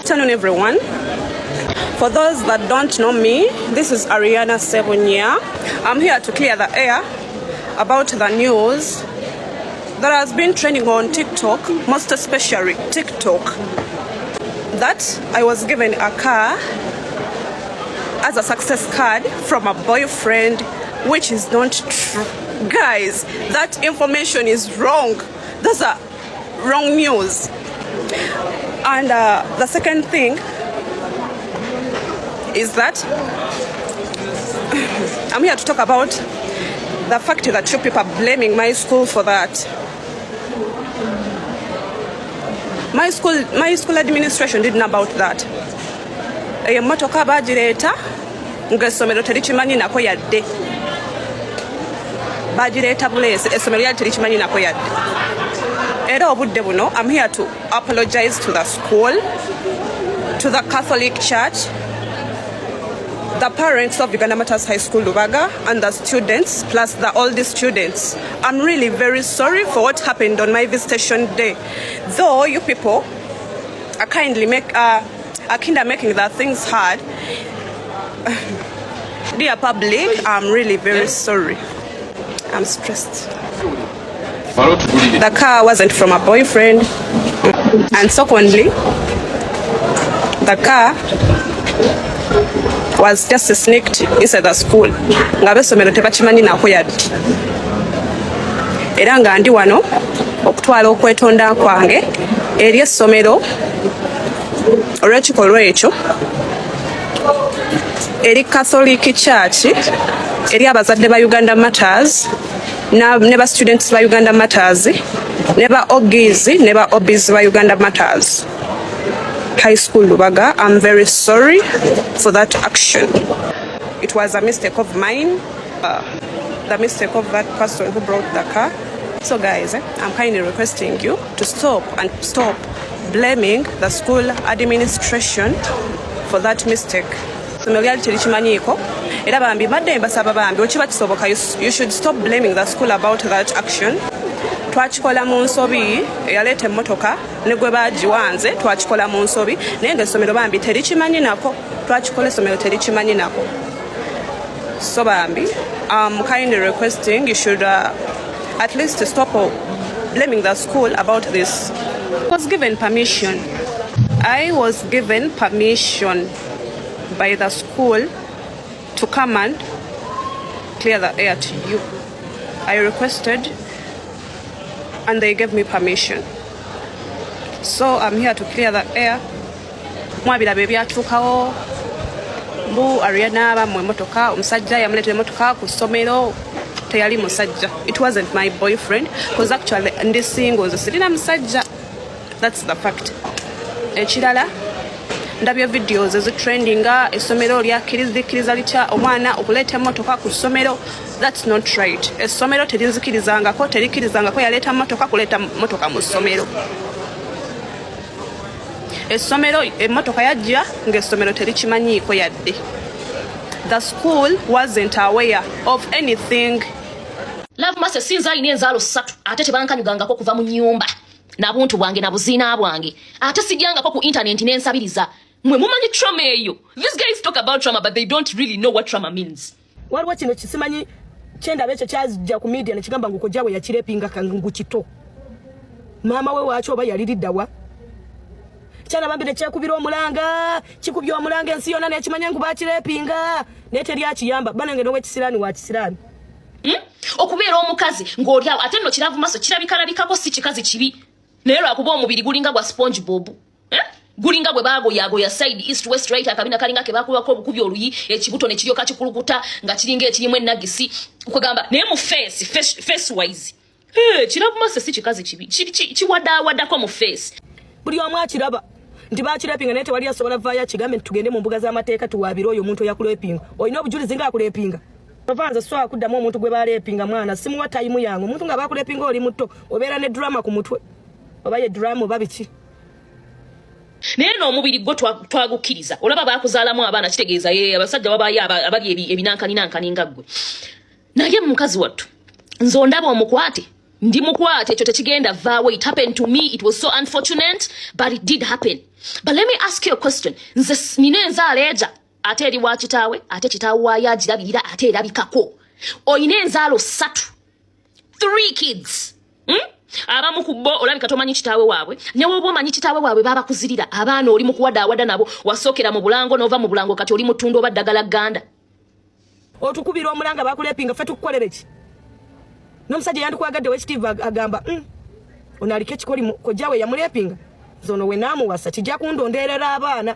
Afternoon, everyone. For those that don't know me, this is Ariana Sebunya. I'm here to clear the air about the news that has been trending on TikTok, most especially TikTok, that I was given a car as a success card from a boyfriend, which is not true. Guys, that information is wrong. Those are wrong news. And the second thing is that I'm here to talk about the fact that you people are blaming my school for that. My school administration didn't know about that. Emmotoka bagireta nga ssomero terikimanyi nako yadde. Bagireta bulesi essomero lyali terikimanyi nako yadde. Era obudde buno, I'm here to apologize to the school, to the Catholic Church, the parents of Uganda Matters High School Lubaga, and the students, plus all the students. I'm really very sorry for what happened on my visitation day. Though you people are kindly making the things hard. Dear public, I'm really very sorry. I'm stressed. The car wasn't from a boyfriend, and secondly, the car was just sneaked inside the school. Nga b'essomero tebakimanyi nako yadde. Era nga ndi wano okutwala okwetonda kwange eri essomero olw'ekikolwa ekyo, eri Catholic Church, eri abazadde ba Uganda Matters, ne ba students ba Uganda Matters, ne ba OGs, ne ba OBs ba Uganda Matters High School Lubaga. I'm very sorry for that action. It was a mistake of mine, the mistake of that person who brought the car. So guys, I'm kindly requesting you to stop blaming the school administration for that mistake. Era bambi badde mbasaba bambi okiba kisoboka, you should stop blaming the school about that action. Twakikola mu nsobi eyaleeta emmotoka ne gwe baagiwanze, twakikola mu nsobi naye ng'essomero bambi terikimanyi nako, twakikola essomero terikimanyi nako. So bambi, I'm kindly requesting you should at least stop blaming the school about this. I was given permission by the school to come and clear the air to you. I requested and they gave me permission. So I'm here to clear the air. Mwabira bebyatuukawo bu Ariana ba mmotoka, omusajja yamuleetera emmotoka ku ssomero, teyali musajja. It wasn't my boyfriend, because actually ndi single, sirina musajja. That's the fact. Ekirala, ndabye videos ezitrendinga essomero lyakiriza litya omwana okuleeta emmotoka ku ssomero. That's not right. Essomero terikirizangako yaleeta emmotoka kuleeta emmotoka mu ssomero. Essomero emmotoka yajja ng'essomero terikimanyiiko yadde. The school wasn't aware of anything. Love master sinza alina enzaalo 3 ate tebankanyugangako kuva mu nnyumba n'abuntu bwange na buziina bwange ate sijjangako ku internet n'ensabiriza. Mwe mumanyi trauma eyo. These guys talk about trauma but they don't really know what trauma means. Waliwo kino kisimanyi kyenda becho kyazija ku media nekigamba ngukojjawe yakirepinga kangu kito. Mama we waacho oba yaliriddawa. Kyana bambi ne kyakubira omulanga, kikubya omulanga ensi yonna nekimanya ngu bakirepinga. Nete lyakiyamba banange nowe kisirani wa kisirani. Okubeera omukazi ng'oli awo ate nno kiravu maso kirabikalabikako si kikazi kibi. Naye lwakuba omubiri gulinga gwa SpongeBob. Gulinga gwe bagoyagoya side east west right akabina kalinga ke bakubako obukubi oluyi ekibuto ne kiryoka kikulukuta nga kiringa ekirimu ennagisi okugamba naye mu face wise kiravu maso si kikazi kibi kiwadawadako mu face. Buli omu akiraba nti bakirepinga naye tewali asobola vaayo kigambe tugende mu mbuga z'amateeka tuwaabire oyo omuntu eyakulepinga. Olina obujulizi nga akulepinga. Bavanze so akuddamu omuntu gwe balepinga mwana simuwa tayimu yange omuntu nga bakulepinga oli muto obeera ne drama ku mutwe oba ye drama oba biki. Naye n'omubiri gwo twagukiriza olaba baakuzaalamu abaana kitegeeza abasajja babaayo abali ebinankani nga ggwe. Naye mukazi wattu nze ondaba omukwate ndi mukwate ekyo tekigenda vaawo. It happened to me. It was so unfortunate, but it did happen. But let me ask you a question. Nze nina enzaala eja ate eri wa kitaawe ate kitaawe waayo agirabirira ate erabikako. Oyina enzaalo 3 kids. Abamu ku bo olabika tomanyi kitaawe waabwe. Ne woba omanyi kitaawe waabwe baba kuzirira. Abaana oli mu kuwadaawada nabo wasookera mu bulango n'ova mu bulango kati oli mutunda oba ddagala ganda. Otukubira omulanga bakulepinga ffe tukukolere ki? N'omusajja yandikwagadde w'ekitiivu agamba onaalika ekikoli kojjaawe yamulepinga. Zono we naamuwasa kijja kundonderera abaana.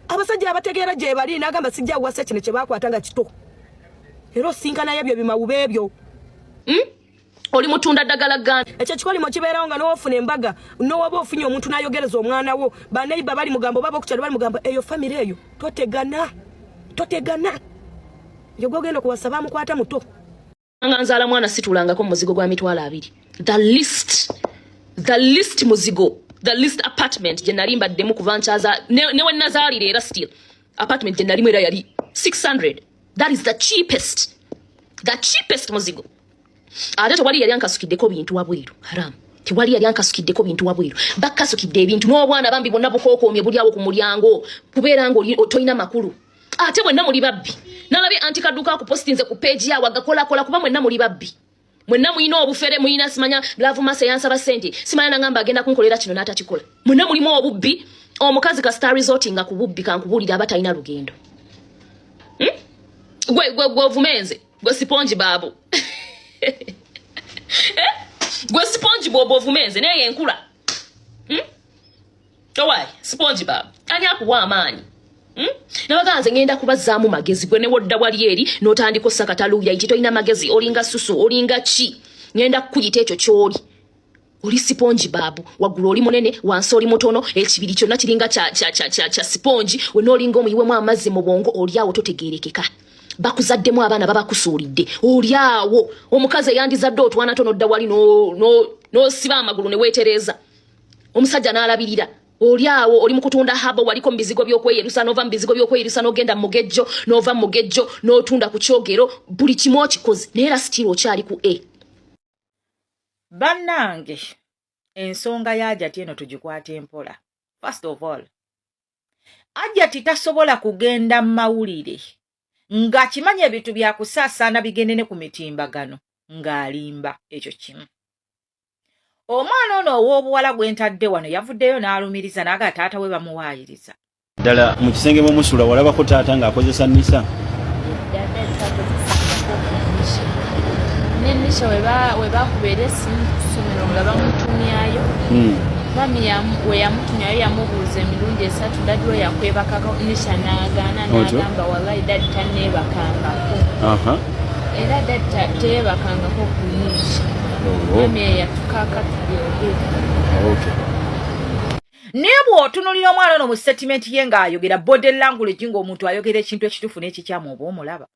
Abasajja abategeera gye bali n'agamba sijja kuwasa kino kye baakwata nga kito. Era osinkana y'ebyo bimawuba ebyo. Oli mutunda ddagala ganda. Ekyo kikolimo kibeerawo nga n'ofuna embaga n'oba ofunye omuntu n'ayogereza omwana wo baneiba bali mugambo baba okukyalo bali mugamba eyo famire eyo totegana yo gogenda kuwasa bamukwata muto. Nga nzaala mwana situlangako muzigo gwa mitwalo 2. The list muzigo. The list apartment gye nali mbaddemu kuva nkyaza ne we nazaalira era still apartment gye nalimu era yali 600. That is the cheapest muzigo. Ate tewali yali ankasukiddeko bintu wabweru haram. Tewali yali ankasukiddeko bintu wabweru. Bakasukidde ebintu n'obwana bambi bonna bukookoomye buli awo ku mulyango kubeera ng'olina makulu. Ate mwenna muli babbi. Nalabye antikaduka ku postinze ku page yawe agakola kuba mwenna muli babbi. Mwenna muyina obufere muyina simanya love mass yansaba sente. Simanya nangamba agenda kunkolera kino n'atakikola. Mwenna mulimu obubbi. Omukazi ka star resorting ku bubbi kankubulira abatalina lugendo. Gwe ovumenze. Gwe siponji babu. Gwe siponji bobo ovumenze naye enkula. Owai siponji babu. Ani akuwa amaanyi. Nabaganze ngenda kubazaamu magezi gwe ne wodda wali eri n'otandika osakataluya iti toyina magezi olinga susu olinga ki ngenda kukuyita ekyo kyoli oli siponji babu waggulu oli munene wansi oli mutono ekibiri kyonna kiringa kya siponji we n'olinga omuyiwemu amazzi mu bwongo oli awo totegeerekeka bakuzaddemu abaana babakusuulidde oli awo omukazi eyandizadde otwana tono odda wali n'osiba amagulu ne weetereeza omusajja n'alabirira oli awo oli mukutunda habo waliko mbizigo by'okweyerusa nova mbizigo by'okweyerusa n'ogenda mugejjo nova mugejjo n'otunda ku kyogero buli kimu okikoze neera sitiri okyali ku Bannange ensonga y'Ajati eno tugikwate mpola. First of all, Ajati tasobola kugenda mu mawulire ng'akimanya ebintu bya kusaasaana bigende ne ku mitimbagano ng'alimba ekyo kimu. Omwana ono ow'obuwala gwentadde wano yavuddeyo n'alumiriza n'aga taata we bamuwaayiriza. Ddala mu kisenge mw'omusula walabako taata ng'akozesa Nisa? N'ennisha we baakubeera essimu ku ssomero nga bamutumyayo. Mami we yamutumyayo yamubuuza emirundi 3 daddi we yakwebakako Nisha n'agaana n'agamba wallahi daddi tanneebakangako. Era daddi teyeebakangako ku Nisha. Naye bw'otunuulira omwana ono mu statement ye ng'ayogera body language ng'omuntu ayogera ekintu ekituufu n'ekikyamu oba omulaba.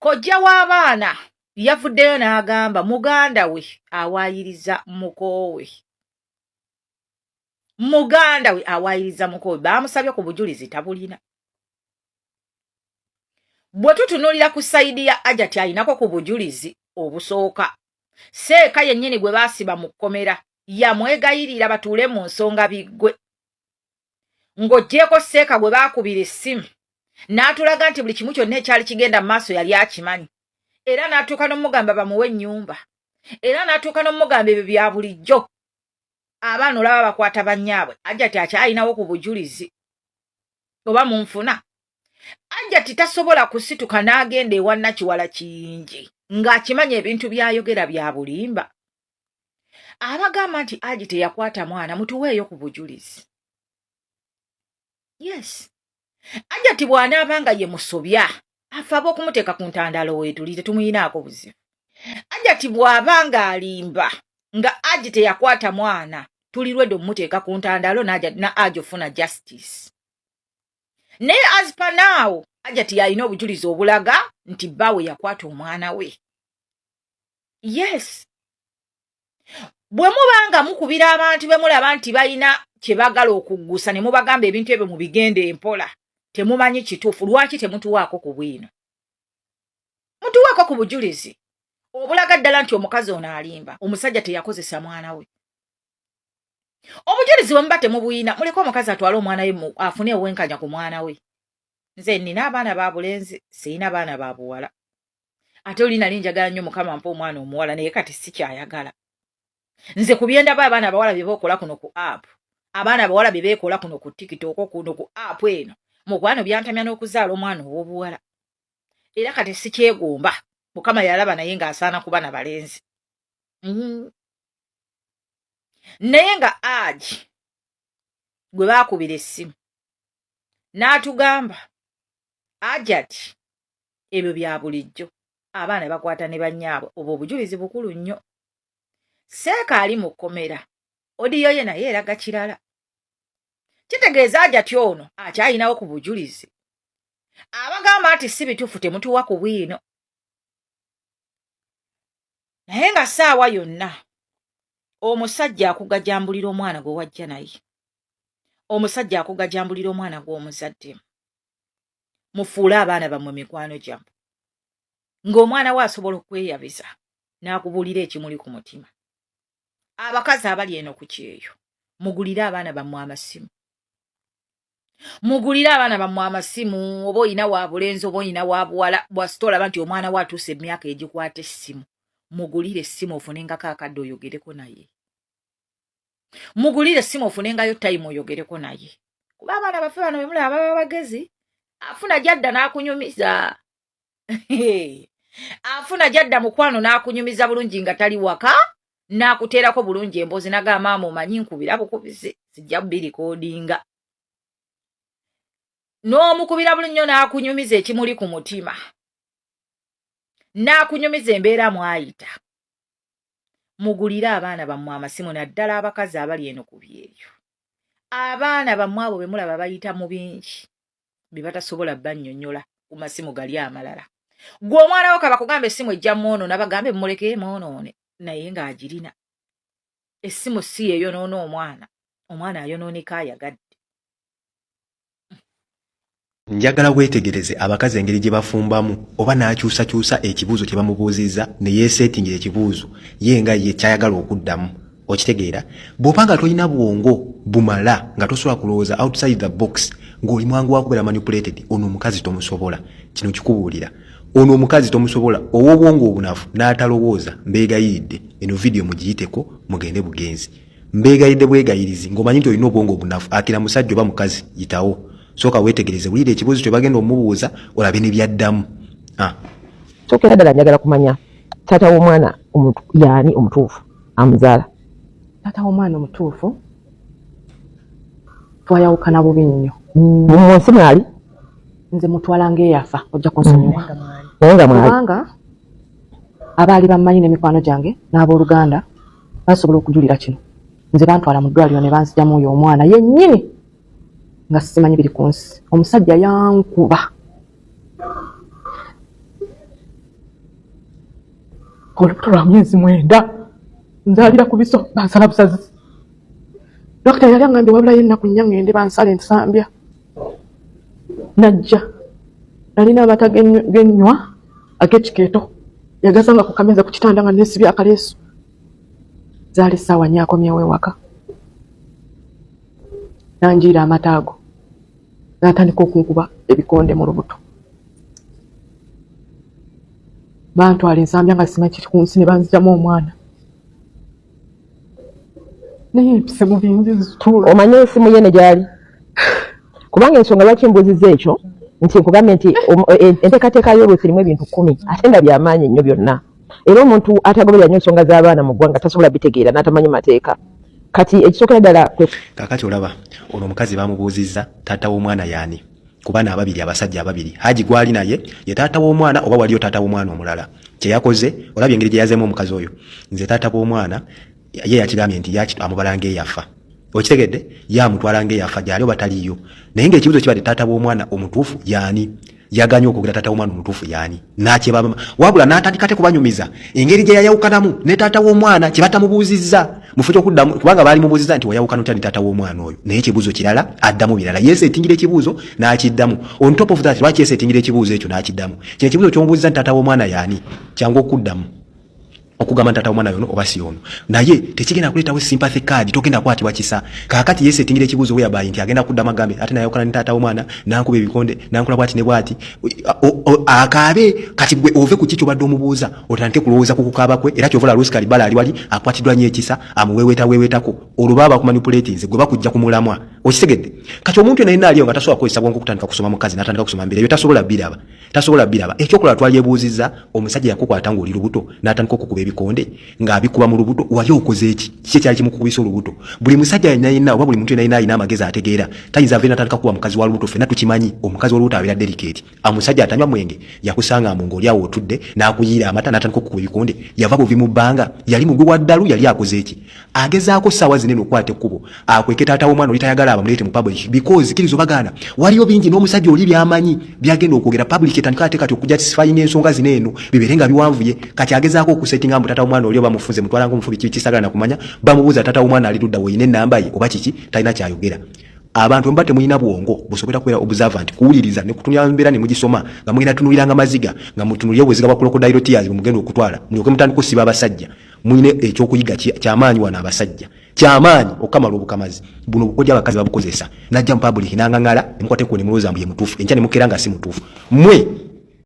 Kojja w'abaana yavuddeyo n'agamba muganda we awaayiriza mukoowe. Muganda we awaayiriza mukoowe baamusabye ku bujulizi tabulina. Bwe tutunuulira ku sayidi ya Ajati alinako ku bujulizi obusooka. Seeka yennyini gwe baasiba mu kkomera yamwegayirira batuule mu nsonga biggwe. Ng'oggyeko Seeka gwe baakubira essimu n'atulaga nti buli kimu kyonna ekyali kigenda mu maaso yali akimanyi. Era n'atuuka n'omugamba bamuwe ennyumba. Era n'atuuka n'omugamba ebyo bya bulijjo. Abaana olaba bakwata bannyaabwe Ajati akyalinawo ku bujulizi. Oba munfuna. Ajati tasobola kusituka n'agenda ewa Nakiwala Kiyingi ng'akimanya ebintu by'ayogera bya bulimba. Abagamba nti Aji teyakwata mwana mutuweeyo ku bujulizi. Yes. Ajati bw'anaabanga ye musobya afa okumuteeka ku ntandalo weetuli tetumuyinaako buzibu. Ajati bw'abanga alimba nga Aji teyakwata mwana tulirwedde omumuteeka ku ntandalo na Aji ofuna justice. Naye as per now Ajati yalina obujulizi obulaga nti bbawe yakwata omwana we. Yes. Bwe mubanga mukubira abantu be mulaba nti balina kye bagala okuggusa ne mubagamba ebintu ebyo mubigende empola temumanyi kituufu lwaki temutuwaako ku bwino. Mutuwaako ku bujulizi. obulaga ddala nti omukazi ono alimba omusajja teyakozesa mwana we. Obujulizi bwe muba temubuyina muleke omukazi atwale omwana we afune obwenkanya ku mwana we. Nze nina abaana ba bulenzi sirina baana ba buwala. Ate oli nali njagala nnyo Mukama mpa omwana omuwala naye kati sikyayagala. Nze ku byenda ba abaana bawala bye bakola kuno ku app. Abaana bawala bye beekola kuno ku TikTok kuno ku app eno. Mukwano byantamya n'okuzaala omwana ow'obuwala. Era kati sikyegomba. Mukama yalaba naye ng'asaana kuba na balenzi. Naye nga Aji gwe baakubira essimu n'atugamba Aji ati ebyo bya bulijjo abaana bakwata ne bannyaabwe obwo obujulizi bukulu nnyo. Seeka ali mu kkomera odiyo ye naye eraga kirala. Kitegeeza Aji ati ono akyalinawo ku bujulizi. Abagamba ati si bituufu temutuwa ku bwino. Naye nga ssaawa yonna omusajja akugajambulira omwana gwe wajja naye. Omusajja akugajambulira omwana gw'omuzadde. Mufuule abaana bammwe mikwano gyammwe. Ng'omwana we asobola okweyabiza n'akubuulira ekimuli ku mutima. Abakazi abali eno ku kyeyo mugulire abaana bammwe amasimu. Mugulire abaana bammwe amasimu oba oyina wa bulenzi oba oyina wa buwala bw'asitoola nti omwana we atuuse emyaka egikwata essimu. Mugulire essimu ofunengako akadde oyogereko naye. Mugulire essimu ofunengayo time oyogereko naye. Kuba abaana baffe bano bwe mulaba baba bagezi afuna jadda n'akunyumiza. Afuna jadda mukwano n'akunyumiza bulungi nga tali waka n'akuteerako bulungi emboozi n'agamba maama omanyi nkubira bukubize sijja birikoodinga. N'omukubira bulungi nnyo n'akunyumiza ekimuli ku mutima. N'akunyumiza embeera mwayita. Mugulire abaana bammwe amasimu naddala abakazi abali eno ku byeyo. Abaana bammwe abo be mulaba bayita mu bingi bye batasobola bannyonnyola ku masimu gali amalala. Gwe omwana wo kaba kugamba essimu ejja mwonoona bagambe mumuleke mwonoone naye ng'agirina. Essimu si yeeyonoona omwana. Omwana ayonooneka ayagadde. Njagala weetegereze abakazi engeri gye bafumbamu oba n'akyusakyusa ekibuuzo kye bamubuuzizza ne yeeseetingira ekibuuzo ye nga ye kyayagala okuddamu. Okitegeera bw'obanga tolina bwongo bumala nga tosobola kulowooza outside the box ng'oli mwangu wakubeera manipulated, ono omukazi tomusobola. Kino kikubuulira ono omukazi tomusobola ow'obwongo obunafu n'atalowooza. Mbeegayiridde eno vidiyo mugiyiteko mugende bugenzi. Mbeegayiridde bwegayirizi ng'omanyi nti olina obwongo obunafu akira musajja oba mukazi yitawo. Soka weetegereze wulira ekibuuzo kye bagenda omubuuza olabe ne byaddamu. Sokera ddala njagala kumanya taata w'omwana yaani omutuufu amuzaala. Taata w'omwana omutuufu twayawukana bubi nnyo. Mu nsi mwali? Nze mutwala ng'eyafa ojja kunsonyiwa. Naye nga mwali? Kubanga abaali bammanyi n'emikwano gyange n'abooluganda basobola okujulira kino. Nze bantwala mu ddwaliro ne banzigyamu oyo omwana yennyini nga simanyi biri ku nsi. Omusajja yankuba. Olubuto lwa myezi 9 nzaalira ku biso bansala busazi. Dokita yali angambye wabula yennaku nnya ngende bansala ensambya. Najja nalina amata gennywa ag'ekikeeto yagasanga ku kameza ku kitanda nga neesibye akaleesu. Zaali essaawa 4 akomyewo ewaka. Nanjiira amata ago n'atandika okunkuba ebikonde mu lubuto. Bantwala ensambya nga simanyi kiri ku nsi ne banzigyamu omwana. Naye empise mu bingi zituula. Omanyi esimu ye ne gyali? Kubanga ensonga lwaki mbuuzizza ekyo nti nkugambye nti enteekateeka y'oluusi erimu ebintu 10 ate nga byamaanyi nnyo byonna. Era omuntu atagoberera nnyo ensonga z'abaana mu ggwanga tasobola bitegeera n'atamanyi mateeka. Kati ekisookera ddala kakati olaba ono omukazi bamubuuzizza taata w'omwana yaani kubaana ababiri abasajja ababiri Haji gwali naye ye taata w'omwana oba waliyo taata w'omwana omulala kye yakoze olabye engeri gye yazeemu omukazi oyo nze taata w'omwana ye yakigambye nti amubala ng'eyafa. Okitegedde yamutwala ng'eyafa gyali oba taliyo naye ng'ekibuuzo kibadde taata w'omwana omutuufu yaani yaganya okugera taata w'omwana omutuufu yaani n'akyebaba wabula n'atandika te kubanyumiza engeri gye yayawukanamu ne taata w'omwana kye batamubuuzizza mufu kyokuddamu kubanga baali mubuuzizza nti wayawukana otya ne taata w'omwana oyo naye ekibuuzo kirala addamu birala yeeseetingira ekibuuzo n'akiddamu on top of that lwaki yeeseetingira ekibuuzo ekyo n'akiddamu kino ekibuuzo ky'omubuuzizza nti taata w'omwana yaani kyangu okuddamu okugamba tata omwana yono oba si ono naye tekigenda kuletawo sympathy card togenda kwatibwa kisa kakati yese tingire ekibuzo we yabayi nti agenda kudda magambe ate naye okana tata omwana nankuba ebikonde nankula bwati ne bwati akabe kati gwe ove ku kicho badde omubuuza otandike kulowooza ku kukaba kwe era kyovola Lusikali bala ali wali akwatiddwa nnyo ekisa amuweweetako olubaba akumanipulatinze gwe bakujja kumulamwa okisegedde kati omuntu yenna aliyo nga tasobola kukozesa bwongo kutandika kusoma mukazi natandika kusoma mbere yo tasobola biraba ekyokola twali ebuuzizza omusajja yakukwata ng'oli lubuto n'atandika okukuba ebikonde ng'abikuba mu lubuto wali okoze eki kiki ekyali kimukubisa olubuto buli musajja yenna oba buli muntu yenna alina amagezi ategeera tayinza ave n'atandika kuba mukazi wa lubuto ffenna tukimanyi omukazi w'olubuto abeera delicate omusajja atanywa mwenge yakusanga mu ng'oli awo otudde n'akuyiira amata n'atandika okukuba ebikonde yava buvi mu bbanga yali mugwi wa ddalu yali akoze eki agezaako ssaawa zinene okukwata ekkubo akweke taata w'omwana oli tayagala abamuleete mu public because kirizo bagaana waliyo bingi n'omusajja oli byamanyi byagenda okwogera public etandika ate kati okujustifying ensonga zino eno bibeere nga biwanvuye kati agezaako okusettinga mbu taata w'omwana oli oba mufunze mutwala ng'omufubi kisagala nakumanya bamubuuza taata w'omwana ali ludda woyina ennamba ye oba kiki talina kyayogera abantu mba temulina bwongo busobera kubeera observant kuwuliriza ne kutunula mbeera ne mugisoma nga mugenda tunuliranga maziga nga mutunulire obweziga bwa crocodile tears mugenda okutwala mulyoke mutandika okusiba abasajja muyine ekyokuyiga kyamaanyi wana abasajja kyamaanyi okamala obukamazi buno bukodya abakazi babukozesa najja mu public n'angangala ne mukwate ku ne mulowooza mbu ye mutuufu enkya ne mukeera nga si mutuufu mwe